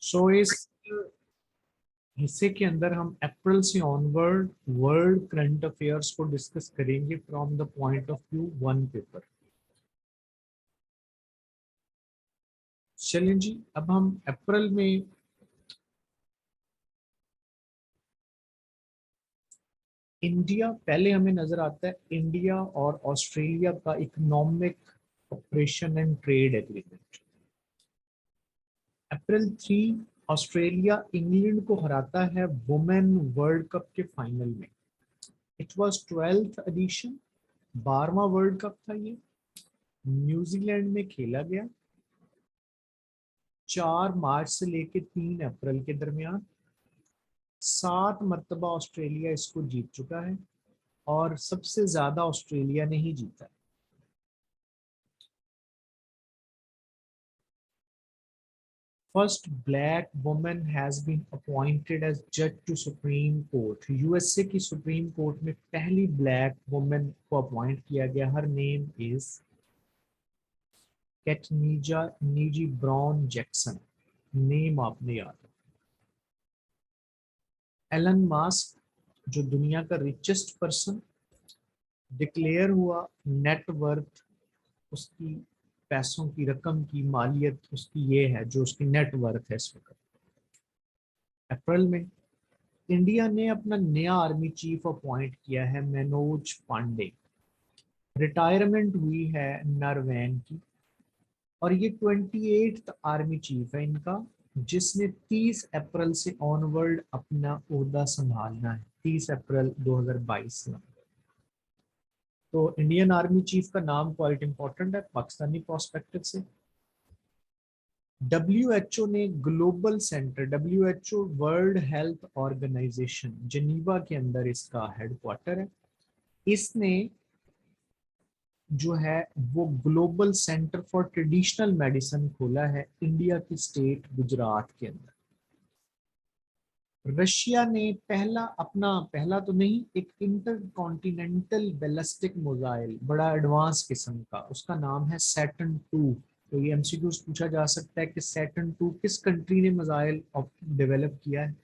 सो इस हिस्से के अंदर हम अप्रैल से ऑनवर्ड वर्ल्ड करंट अफेयर्स को डिस्कस करेंगे from the point of view one paper. चलिए जी, अब हम अप्रैल में इंडिया, पहले हमें नजर आता है इंडिया और ऑस्ट्रेलिया का economic operation and trade agreement. April 3 Australia England को हराता है वुमेन वर्ल्ड कप के फाइनल में। इट वाज 12th एडिशन, 12वां वर्ल्ड कप था ये। न्यूजीलैंड में खेला गया 4 मार्च से लेकर 3 अप्रैल के दरमियान। 7 मरतबा ऑस्ट्रेलिया इसको जीत चुका है और सबसे ज्यादा ऑस्ट्रेलिया ने ही जीता है। First black woman has been appointed as जज टू सुप्रीम कोर्ट। यूएसए की सुप्रीम कोर्ट में पहली ब्लैक वुमन को अपॉइंट किया गया। हर नेम इज कैटनीजा नीजी ब्राउन जैक्सन। नेम आपने याद है। एलन मास्क जो दुनिया का रिचेस्ट पर्सन डिक्लेयर हुआ, नेट वर्थ उसकी, पैसों की रकम की मालियत उसकी ये है जो उसकी नेट वर्थ है इस वक्त। अप्रैल में इंडिया ने अपना नया आर्मी चीफ अपॉइंट किया है मनोज पांडे। रिटायरमेंट हुई है नरवैन की और ये 28th आर्मी चीफ है इनका, जिसने 30 अप्रैल से ऑनवर्ड अपना ओहदा संभालना है। 30 अप्रैल 2022 में। तो इंडियन आर्मी चीफ का नाम क्वाइट इंपॉर्टेंट है पाकिस्तानी प्रोस्पेक्टिव से। WHO ने global centre, WHO world health organisation Geneva के अंदर इसका हेडक्वार्टर है। इसने जो है वो global centre for traditional medicine खोला है इंडिया की स्टेट गुजरात के अंदर। रशिया ने पहला तो नहीं, एक इंटरकॉन्टिनेंटल बैलिस्टिक मिसाइल, बड़ा एडवांस किस्म का, उसका नाम है सैटर्न 2। तो ये एमसीक्यूज पूछा जा सकता है कि सैटर्न 2 किस कंट्री ने मिसाइल डेवलप किया है।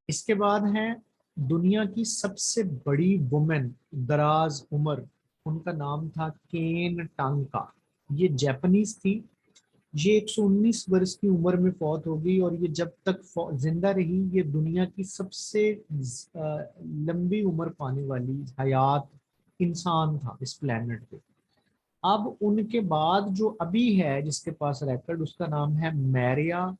इसके बाद है दुनिया की सबसे बड़ी वुमेन, दराज उम्र, उनका नाम था केन टांका। ये जापानीज थी। ये 119 वर्ष की उम्र में फौत हो गई और ये जब तक जिंदा रही ये दुनिया की सबसे लंबी उम्र पाने वाली हयात इंसान था इस प्लेनेट पे। अब उनके बाद जो अभी है जिसके पास रिकॉर्ड, उसका नाम है मैरिया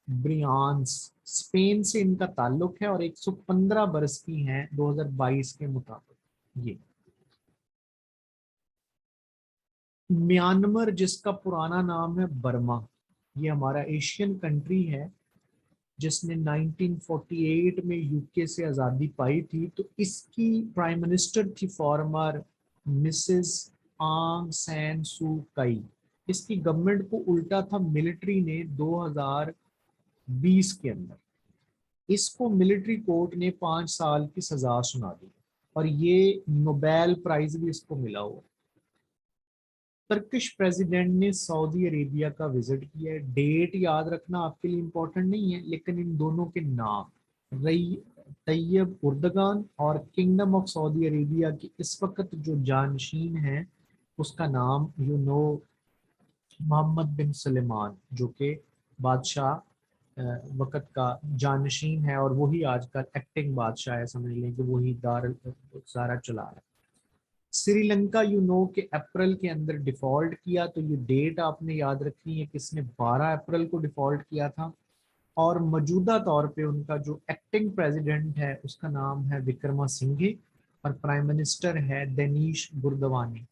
ब्रियान्स। स्पेन से इनका ताल्लुक है और 115 बरस की हैं 2022 के मुताबिक। ये म्यांमार, जिसका पुराना नाम है बर्मा, ये हमारा एशियन कंट्री है जिसने 1948 में यूके से आज़ादी पाई थी। तो इसकी प्राइम मिनिस्टर थी फॉर्मर मिसेस आंग सैन सू कई। इसकी गवर्नमेंट को उल्टा था मिलिट्री ने 2020 के अंदर। इसको मिलिट्री कोर्ट ने 5 साल की सजा सुना दी और ये नोबेल प्राइज भी इसको मिला हुआ। टर्किश प्रेसिडेंट ने सऊदी अरेबिया का विजिट किया है। डेट याद रखना आपके लिए इंपॉर्टेंट नहीं है, लेकिन इन दोनों के नाम रई तैयब उर्दगान और किंगडम ऑफ सऊदी अरेबिया की इस वक्त जो जानशीन है उसका नाम मोहम्मद बिन सलेमान, जो कि बादशाह वक़्त का जानशीन है और वही आजकल एक्टिंग बादशाह है, समझ लें कि वही दार सारा चला रहा है। श्रीलंका के अप्रैल के अंदर डिफॉल्ट किया। तो ये डेट आपने याद रखनी है, किसने 12 अप्रैल को डिफॉल्ट किया था। और मौजूदा तौर पे उनका जो एक्टिंग प्रेसिडेंट है उसका नाम है विक्रमा सिंघे और प्राइम मिनिस्टर है दनीश गुरदवानी।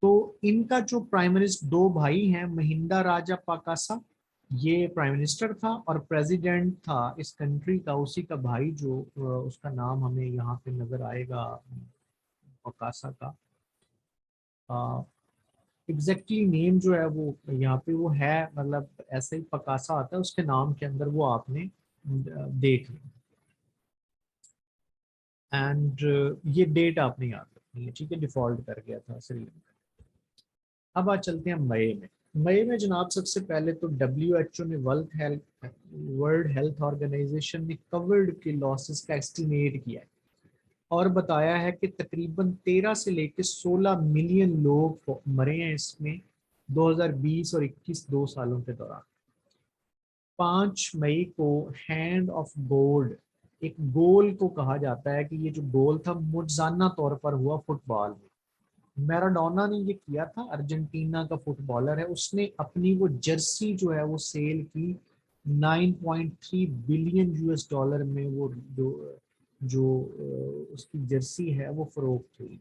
तो इनका जो प्राइम मिनिस्टर, दो भाई हैं, महिंदा राजा पाकासा, ये प्राइम मिनिस्टर था और प्रेसिडेंट था इस कंट्री का उसी का भाई जो उसका नाम हमें यहाँ पे नजर आएगा पकासा का। एग्जैक्टली नेम जो है वो यहाँ पे वो है, मतलब ऐसे ही पकासा आता है उसके नाम के अंदर, वो आपने देख लिया। एंड ये डेट आपने याद रखनी है, ठीक है। डिफॉल्ट कर गया था श्रीलंका। अब आज चलते हैं मई में। मई में जनाब सबसे पहले तो WHO ने वर्ल्ड हेल्थ ऑर्गेनाइजेशन ने कोविड के लॉसेस का एस्टिमेट किया है और बताया है कि तकरीबन 13 से लेकर 16 मिलियन लोग मरे हैं इसमें 2020 और 21 दो सालों के दौरान। 5 मई को हैंड ऑफ गोल्ड, एक गोल को कहा जाता है कि ये जो गोल था मुजाना तौर पर हुआ फुटबॉल में। मैराडोना ने ये किया था, अर्जेंटीना का फुटबॉलर है, उसने अपनी वो जर्सी जो है वो सेल की 9.3 बिलियन US डॉलर में। वो जो जो उसकी जर्सी है वो फरोख्त हुई।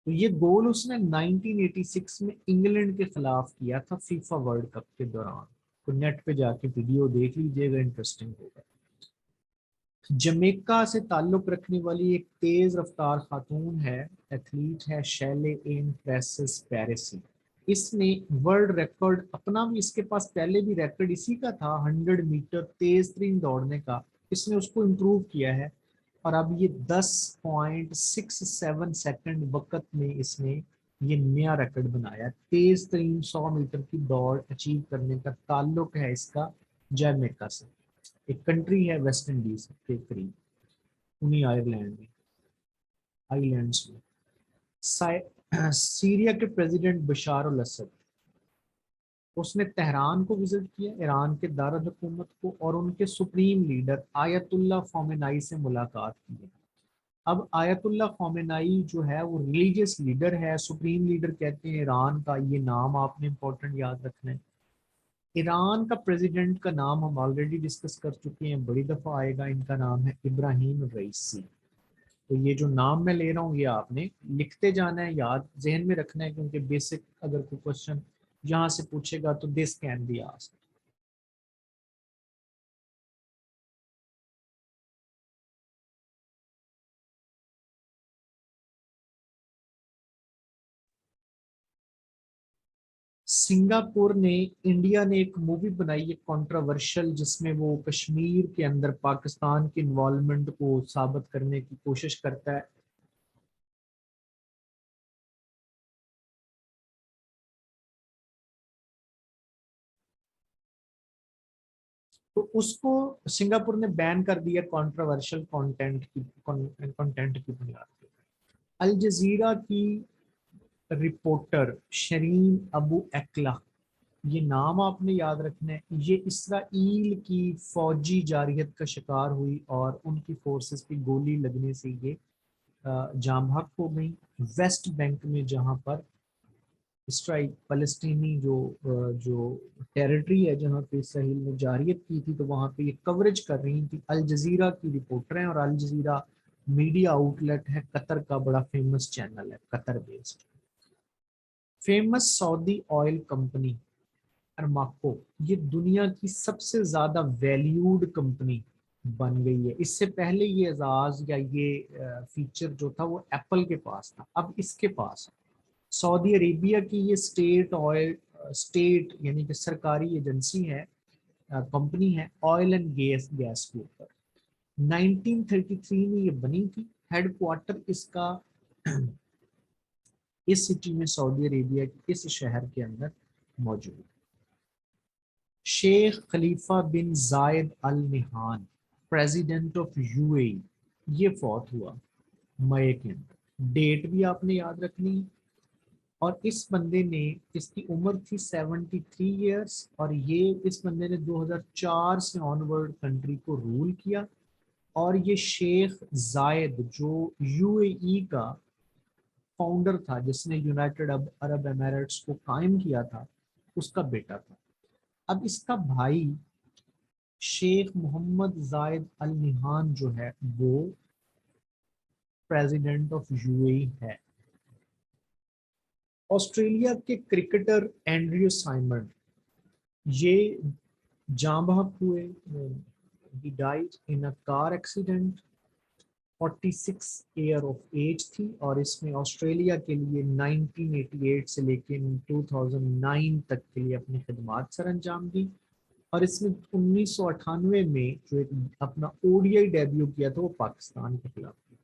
तो ये गोल उसने 1986 में इंग्लैंड के खिलाफ किया था फीफा वर्ल्ड कप के दौरान। तो नेट पे जाके वीडियो देख लीजिएगा, इंटरेस्टिंग होगा। जमैका से ताल्लुक रखने वाली एक तेज रफ्तार खातून है, एथलीट है, शैले एन फ्रेसिस पैरिसी। इसने वर्ल्ड रिकॉर्ड अपना भी, इसके पास पहले भी रिकॉर्ड इसी का था 100 मीटर तेज तरीन दौड़ने का, इसने उसको इम्प्रूव किया है और अब ये 10.67 सेकंड वक्त में इसने ये नया रिकॉर्ड बनाया। तेज तरीन 100 मीटर की दौड़ अचीव करने का ताल्लुक है इसका जमैका से, एक कंट्री है वेस्ट इंडीज के करीब, उन्हीं आयरलैंड में, आइलैंड्स में। सीरिया के प्रेसिडेंट बशार अल असद, उसने तेहरान को विजिट किया, ईरान के दारुल हुकूमत को, और उनके सुप्रीम लीडर आयतुल्ला ख़ामेनी से मुलाकात की है। अब आयतुल्ला ख़ामेनी जो है वो रिलीजियस लीडर है, सुप्रीम लीडर कहते हैं ईरान का, ये नाम आपने इंपॉर्टेंट याद रखना है। ईरान का प्रेसिडेंट का नाम हम ऑलरेडी डिस्कस कर चुके हैं, बड़ी दफ़ा आएगा, इनका नाम है इब्राहिम रईसी। तो ये जो नाम मैं ले रहा हूँ ये आपने लिखते जाना है, याद जहन में रखना है, क्योंकि बेसिक अगर कोई क्वेश्चन यहाँ से पूछेगा तो this can be asked. Singapore ने, इंडिया ने एक मूवी बनाई है कंट्रोवर्शियल, जिसमें वो कश्मीर के अंदर पाकिस्तान की इन्वॉल्वमेंट को साबित करने की कोशिश करता है। तो उसको सिंगापुर ने बैन कर दिया कंट्रोवर्शियल कंटेंट की बुनियाद पर। अल जजीरा की रिपोर्टर शरीन अबू एक्ला, ये नाम आपने याद रखना है, ये इसराइल की फौजी जारहियत का शिकार हुई और उनकी फोर्सेस की गोली लगने से ये जाम बहक हो गई वेस्ट बैंक में, जहां पर इसराइल फलस्तीनी जो टेरिटरी है जहाँ पे इसराइल ने जारियत की थी, तो वहाँ पे ये कवरेज कर रही थी। अल जजीरा की रिपोर्टर हैं, और अल जजीरा मीडिया आउटलेट है, कतर का बड़ा फेमस चैनल है, Qatar based. Famous Saudi oil company Aramco, ये दुनिया की सबसे ज्यादा वैल्यूड कंपनी बन गई है। इससे पहले ये एजाज या ये फीचर जो था वो एप्पल के पास था, अब इसके पास है। सऊदी अरेबिया की ये स्टेट ऑयल, स्टेट यानी कि सरकारी एजेंसी है, कंपनी है ऑयल एंड गैस के ऊपर। 1933 में ये बनी थी। हेडक्वार्टर इसका इस सिटी में, सऊदी अरेबिया के इस शहर के अंदर मौजूद है। शेख खलीफा बिन जायद अल नहान, प्रेसिडेंट ऑफ यूएई, ये फौत हुआ मई के अंदर। डेट भी आपने याद रखनी है। और इस बंदे ने, इसकी उम्र थी 73 ईयर्स, और ये इस बंदे ने 2004 से ऑनवर्ड कंट्री को रूल किया। और ये शेख जायद जो यूएई का फाउंडर था, जिसने यूनाइटेड अरब एमिरेट्स को कायम किया था, उसका बेटा था। अब इसका भाई शेख मोहम्मद जायद अल नहान जो है वो प्रेसिडेंट ऑफ यूएई है। ऑस्ट्रेलिया के क्रिकेटर एंड्रयू साइमंड, ये जाँ बहक हुए, he died in a car accident, 46 year of age थी। और इसमें ऑस्ट्रेलिया के लिए 1988 से लेकर 2009 तक के लिए अपनी खिदमात सर अंजाम दी। और इसमें 1998 में जो एक अपना ओडीआई डेब्यू किया था वो पाकिस्तान के खिलाफ किया।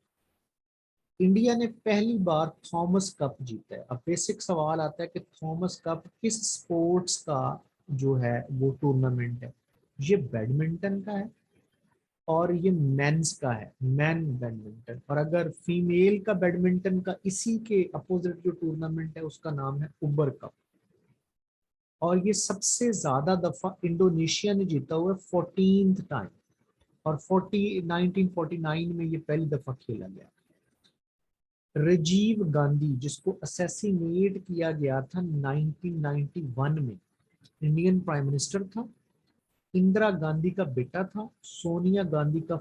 इंडिया ने पहली बार थॉमस कप जीता है। अब बेसिक सवाल आता है कि थॉमस कप किस स्पोर्ट्स का जो है वो टूर्नामेंट है। ये बैडमिंटन का है और ये मेंस का है, मैन बैडमिंटन। और अगर फीमेल का बैडमिंटन का इसी के अपोजिट जो टूर्नामेंट है उसका नाम है उबर कप। और ये सबसे ज्यादा दफा इंडोनेशिया ने जीता हुआ है, 14th टाइम। और 1949 में ये पहली दफा खेला गया। राजीव गांधी जिसको असैसिनेट किया गया था 1991 में, इंडियन प्राइम मिनिस्टर था। इंदिरा गांधी का बेटा था, सोनिया गांधी का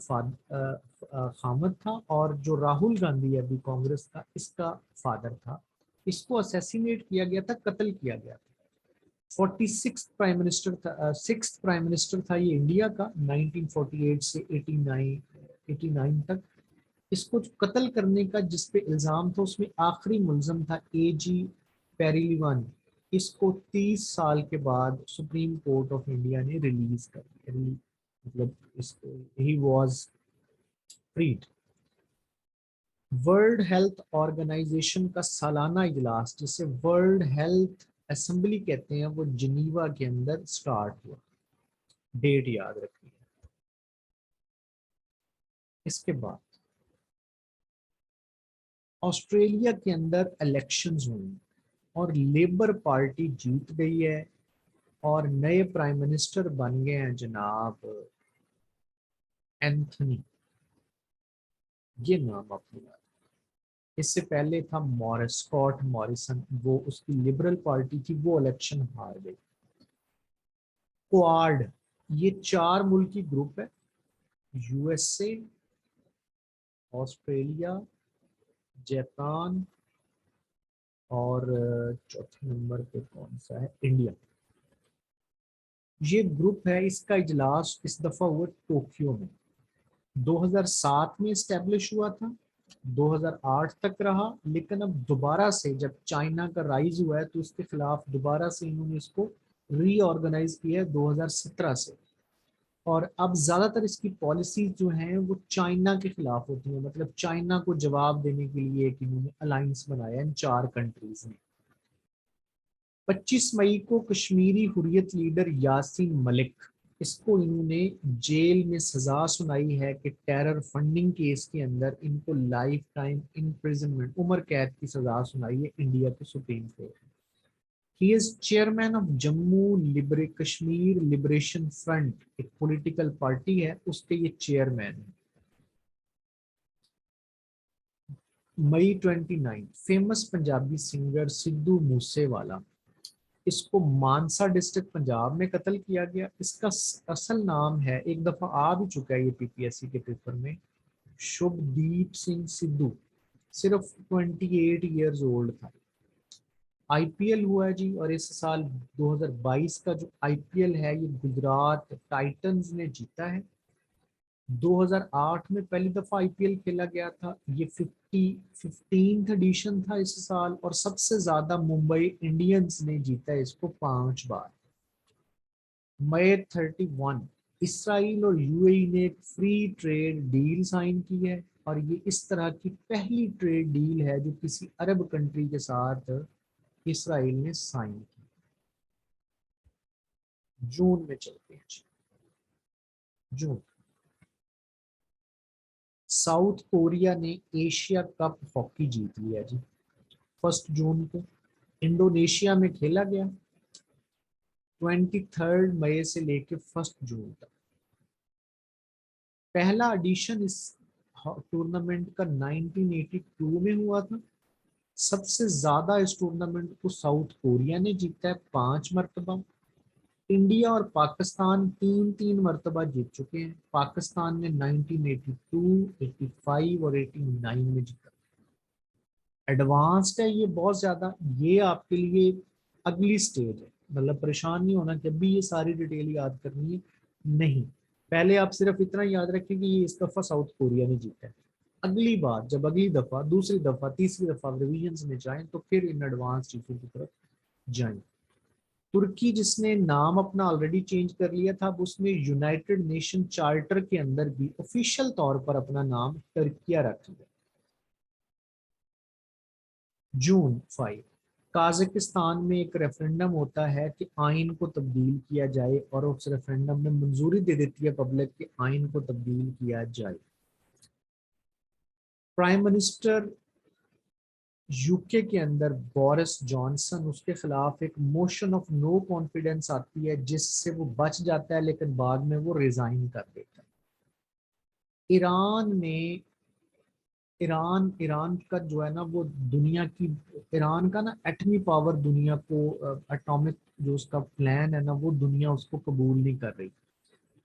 खामद था, और जो राहुल गांधी है अभी कांग्रेस का, इसका फादर था। इसको असैसिनेट किया गया था, कत्ल किया गया था। 46 प्राइम मिनिस्टर था, 6th प्राइम मिनिस्टर था ये इंडिया का, 1948 से 89 तक। इसको जो कत्ल करने का जिस पे इल्जाम था उसमें आखिरी मुलजम था एजी पेरिलीवान। इसको 30 साल के बाद सुप्रीम कोर्ट ऑफ इंडिया ने रिलीज कर दिया। मतलब इसको ही was freed. World health organisation का सालाना इजलास जिसे वर्ल्ड हेल्थ असेंबली कहते हैं वो जिनीवा के अंदर स्टार्ट हुआ। डेट याद रखनी है। इसके बाद ऑस्ट्रेलिया के अंदर इलेक्शंस हुई और लेबर पार्टी जीत गई है और नए प्राइम मिनिस्टर बन गए हैं जनाब एंथनी। ये नाम आपने याद। इससे पहले था मॉरिस, स्कॉट मॉरिसन, वो उसकी लिबरल पार्टी थी, वो इलेक्शन हार गई। क्वाड, ये 4 मुल्की ग्रुप है। यूएसए, ऑस्ट्रेलिया, जापान और चौथे नंबर पे कौन सा है, इंडिया। ये ग्रुप है, इसका इजलास इस दफा हुआ टोक्यो में। 2007 में स्टैब्लिश हुआ था, 2008 तक रहा, लेकिन अब दोबारा से जब चाइना का राइज हुआ है तो उसके खिलाफ दोबारा से इन्होंने इसको रीऑर्गेनाइज किया है 2017 से। और अब ज्यादातर इसकी पॉलिसीज जो हैं वो चाइना के खिलाफ होती हैं। मतलब चाइना को जवाब देने के लिए एक इन्होंने अलायंस बनाया इन 4 कंट्रीज ने। 25 मई को कश्मीरी हुर्रियत लीडर यासीन मलिक, इसको इन्होंने जेल में सजा सुनाई है कि टेरर फंडिंग केस के अंदर इनको लाइफ टाइम इम्प्रिजनमेंट, उम्र कैद की सजा सुनाई है इंडिया के supreme court. He is chairman of Jammu Libre Kashmir liberation front, एक पॉलिटिकल पार्टी है, उसके ये चेयरमैन है। मई 29, फेमस पंजाबी सिंगर सिद्धू मूसेवाला, इसको मानसा डिस्ट्रिक्ट पंजाब में कत्ल किया गया। इसका असल नाम है, एक दफा आ भी चुका है ये पीपीएससी के पेपर में, शुभदीप सिंह सिद्धू। सिर्फ 28 ईयर्स ओल्ड था। आईपीएल हुआ है जी, और इस साल 2022 का जो आईपीएल है ये गुजरात टाइटंस ने जीता है। 2008 में पहली दफा आईपीएल खेला गया था, ये 15th एडिशन था इस साल। और सबसे ज्यादा मुंबई इंडियंस ने जीता है इसको 5 बार। मई 31, इसराइल और यूएई ने एक फ्री ट्रेड डील साइन की है। और ये इस तरह की पहली ट्रेड डील है जो किसी अरब कंट्री के साथ इसराइल ने साइन की। जून में चलते हैं जी। जून, साउथ कोरिया ने एशिया कप हॉकी जीत लिया जी 1 जून को। इंडोनेशिया में खेला गया 23 मई से लेकर 1 जून तक। पहला एडिशन इस टूर्नामेंट का 1982 में हुआ था। सबसे ज्यादा इस टूर्नामेंट को साउथ कोरिया ने जीता है 5 मरतबा। इंडिया और पाकिस्तान 3-3 मरतबा जीत चुके हैं। पाकिस्तान ने 1982, 85 और 89 में जीता। एडवांस्ड है ये बहुत ज्यादा, ये आपके लिए अगली स्टेज है। मतलब परेशान नहीं होना कि अभी ये सारी डिटेल याद करनी है, नहीं। पहले आप सिर्फ इतना याद रखें कि ये इस दफा साउथ कोरिया ने जीता है। अगली बार जब अगली दफा, दूसरी दफा, तीसरी दफा रिविजन में जाएं तो फिर इन एडवांस चीजों की तरफ जाएं। तुर्की जिसने नाम अपना ऑलरेडी चेंज कर लिया था, अब उसने यूनाइटेड नेशन चार्टर के अंदर भी ऑफिशियल तौर पर अपना नाम टर्किया रख लिया। जून 5, काजाकिस्तान में एक रेफरेंडम होता है कि आइन को तब्दील किया जाए, और उस रेफरेंडम में मंजूरी दे देती है पब्लिक कि आइन को तब्दील किया जाए। प्राइम मिनिस्टर यूके के अंदर बोरिस जॉनसन, उसके खिलाफ एक मोशन ऑफ नो कॉन्फिडेंस आती है जिससे वो बच जाता है, लेकिन बाद में वो रिजाइन कर देता है। ईरान में ईरान ईरान का जो है ना वो दुनिया की, ईरान का ना एटमी पावर दुनिया को, एटॉमिक जो उसका प्लान है ना वो दुनिया उसको कबूल नहीं कर रही।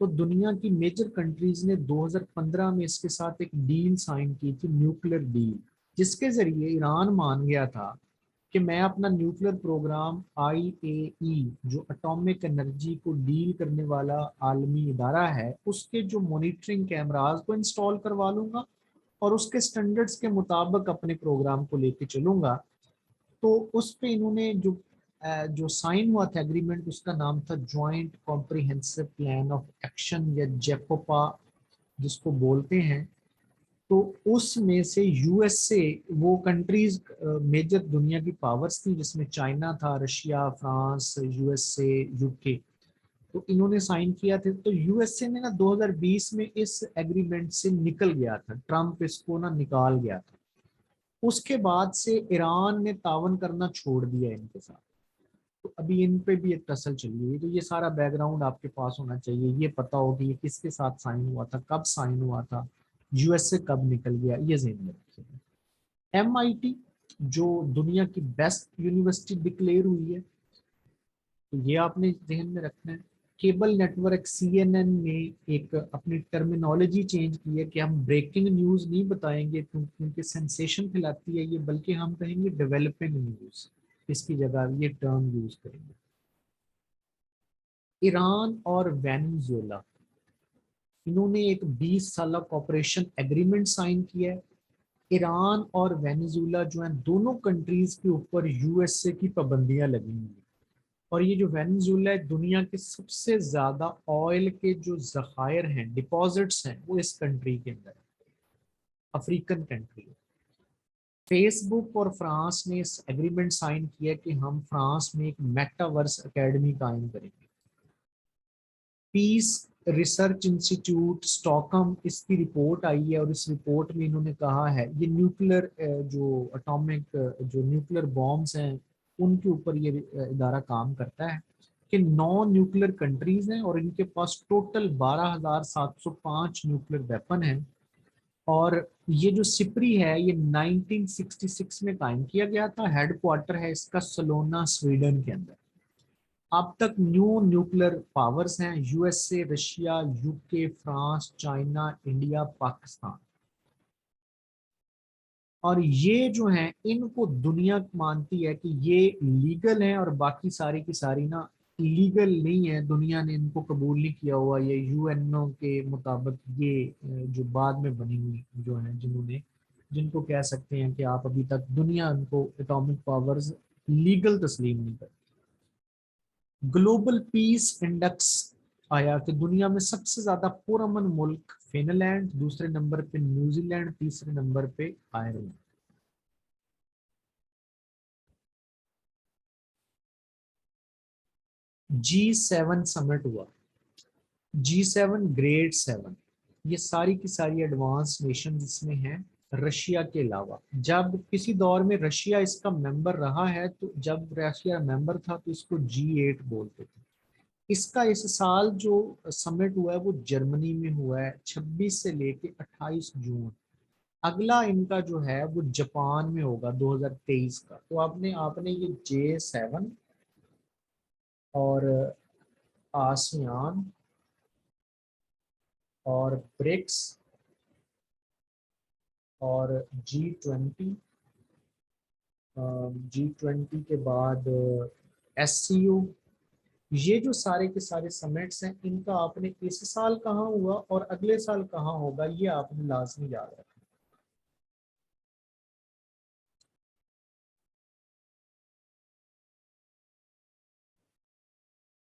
तो दुनिया की मेजर कंट्रीज ने 2015 में इसके साथ एक डील साइन की थी, न्यूक्लियर डील, जिसके जरिए ईरान मान गया था कि मैं अपना न्यूक्लियर प्रोग्राम IAEA, जो एटॉमिक एनर्जी को डील करने वाला आलमी इदारा है, उसके जो मॉनिटरिंग कैमरास को इंस्टॉल करवा लूंगा और उसके स्टैंडर्ड्स के मुताबिक अपने प्रोग्राम को लेके चलूंगा। तो उस पे इन्होंने जो साइन हुआ था एग्रीमेंट, उसका नाम था joint comprehensive plan of action, या जेकोपा जिसको बोलते हैं। तो उसमें से यूएसए, वो कंट्रीज मेजर दुनिया की पावर्स थी जिसमें चाइना था, रशिया, फ्रांस, यूएसए, यूके, तो इन्होंने साइन किया था। तो यूएसए ने ना 2020 में इस एग्रीमेंट से निकल गया था, ट्रम्प इसको ना निकाल गया था। उसके बाद से ईरान ने तावन करना छोड़ दिया इनके साथ। तो अभी इन पे भी एक टसल चली है। तो ये सारा बैकग्राउंड आपके पास होना चाहिए, ये पता हो कि ये किसके साथ साइन हुआ था, कब साइन हुआ था, यूएसए कब निकल गया, ये ज़हन में रखिएगा। MIT जो दुनिया की बेस्ट यूनिवर्सिटी डिक्लेयर हुई है, तो ये आपने ध्यान में रखना है। केबल नेटवर्क CNN ने एक अपनी टर्मिनोलॉजी चेंज की है कि हम ब्रेकिंग न्यूज नहीं बताएंगे क्योंकि सेंसेशन फैलाती है ये, बल्कि हम कहेंगे डेवलपिंग न्यूज, इसकी जगह ये टर्म यूज करेंगे। ईरान और वेनेजुएला, इन्होंने एक 20 साल कॉपरेशन एग्रीमेंट साइन किया है। ईरान और वेनेजुएला जो है, दोनों कंट्रीज के ऊपर यूएसए की पाबंदियां लगी हुई हैं। और ये जो वेनेजुएला है, दुनिया के सबसे ज्यादा ऑयल के जो जखायर हैं, डिपॉजिट्स हैं, वो इस कंट्री के अंदर है, अफ्रीकन कंट्री है। फेसबुक और फ्रांस ने इस एग्रीमेंट साइन किया कि हम फ्रांस में एक मेटावर्स एकेडमी कायम करेंगे। पीस रिसर्च इंस्टीट्यूट स्टॉकहोम, इसकी रिपोर्ट आई है और इस रिपोर्ट में इन्होंने कहा है, ये न्यूक्लियर जो अटोमिक जो न्यूक्लियर बॉम्ब्स हैं उनके ऊपर ये इदारा काम करता है, कि 9 न्यूक्लियर कंट्रीज हैं और इनके पास टोटल 12,705 न्यूक्लियर वेपन हैं। और ये जो सिपरी है ये 1966 में कायम किया गया था। हेडक्वार्टर है इसका सलोना, स्वीडन के अंदर। अब तक न्यू न्यूक्लियर पावर्स हैं USA, Russia, UK, France, China, India, Pakistan. और ये जो हैं इनको दुनिया मानती है कि ये लीगल हैं, और बाकी सारी की सारी ना इलीगल नहीं है। दुनिया ने इनको कबूल नहीं किया हुआ, ये यूएनओ के मुताबिक ये जो बाद में बनी हुई जो है, जिन्होंने, जिनको कह सकते हैं कि आप अभी तक दुनिया उनको एटॉमिक पावर्स लीगल तस्लीम नहीं करती। ग्लोबल पीस इंडेक्स आया कि दुनिया में सबसे ज्यादा पुरअमन मुल्क फिनलैंड, दूसरे नंबर पे न्यूजीलैंड, तीसरे नंबर पे आयरलैंड। G7 समिट हुआ। G7 ग्रेड 7, ये सारी की सारी एडवांस नेशन इसमें हैं, रशिया के अलावा। जब किसी दौर में रशिया इसका मेंबर रहा है, तो जब रशिया मेंबर था तो इसको G8 बोलते थे। इसका इस साल जो समिट हुआ है वो जर्मनी में हुआ है, 26 से लेके 28 जून। अगला इनका जो है वो जापान में होगा 2023 का। तो आपने आपने ये J7 और आसियान और ब्रिक्स और G20, G20 के बाद SCO, ये जो सारे के सारे समिट्स हैं, इनका आपने इस साल कहाँ हुआ और अगले साल कहाँ होगा, ये आपने लाजमी याद रखना।